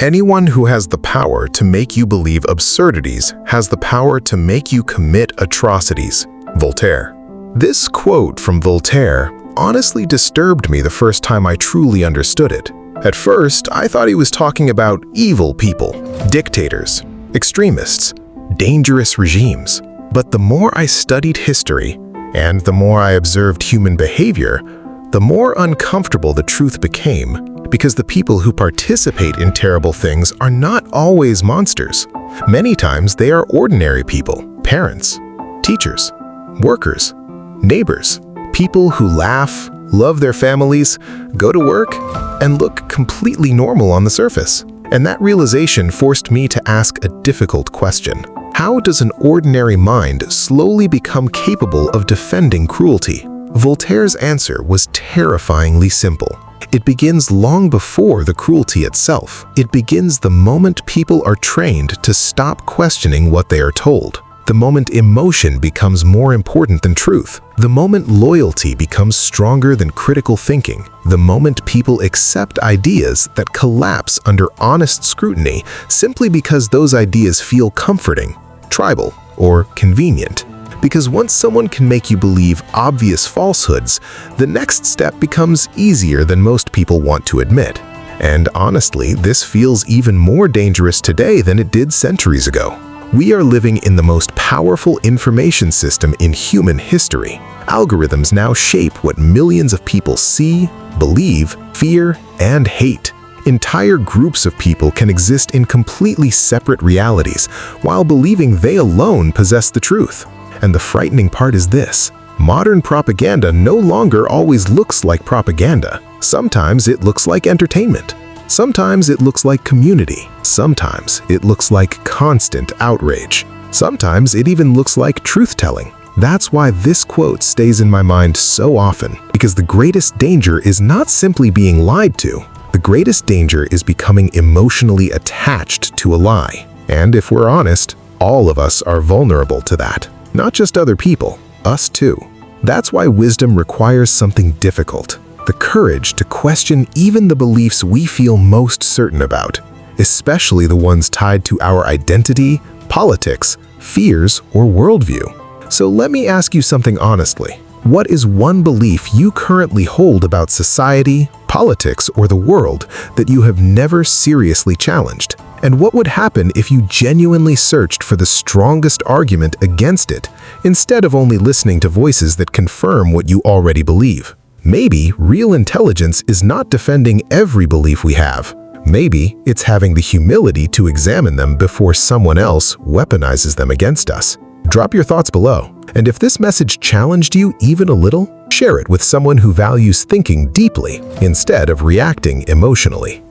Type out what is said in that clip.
Anyone who has the power to make you believe absurdities has the power to make you commit atrocities. Voltaire. This quote from Voltaire honestly disturbed me the first time I truly understood it. At first, I thought he was talking about evil people, dictators, extremists, dangerous regimes. But the more I studied history, and the more I observed human behavior, the more uncomfortable the truth became, because the people who participate in terrible things are not always monsters. Many times they are ordinary people, parents, teachers, workers, neighbors, people who laugh, love their families, go to work, and look completely normal on the surface. And that realization forced me to ask a difficult question. How does an ordinary mind slowly become capable of defending cruelty? Voltaire's answer was terrifyingly simple. It begins long before the cruelty itself. It begins the moment people are trained to stop questioning what they are told. The moment emotion becomes more important than truth. The moment loyalty becomes stronger than critical thinking. The moment people accept ideas that collapse under honest scrutiny simply because those ideas feel comforting, tribal, or convenient. Because once someone can make you believe obvious falsehoods, the next step becomes easier than most people want to admit. And honestly, this feels even more dangerous today than it did centuries ago. We are living in the most powerful information system in human history. Algorithms now shape what millions of people see, believe, fear, and hate. Entire groups of people can exist in completely separate realities while believing they alone possess the truth. And the frightening part is this: modern propaganda no longer always looks like propaganda. Sometimes it looks like entertainment. Sometimes it looks like community. Sometimes it looks like constant outrage. Sometimes it even looks like truth-telling. That's why this quote stays in my mind so often, because the greatest danger is not simply being lied to. The greatest danger is becoming emotionally attached to a lie. And if we're honest, all of us are vulnerable to that. Not just other people, us too. That's why wisdom requires something difficult. The courage to question even the beliefs we feel most certain about, especially the ones tied to our identity, politics, fears, or worldview. So let me ask you something honestly. What is one belief you currently hold about society, politics, or the world that you have never seriously challenged? And what would happen if you genuinely searched for the strongest argument against it, instead of only listening to voices that confirm what you already believe? Maybe real intelligence is not defending every belief we have. Maybe it's having the humility to examine them before someone else weaponizes them against us. Drop your thoughts below. And if this message challenged you even a little, share it with someone who values thinking deeply instead of reacting emotionally.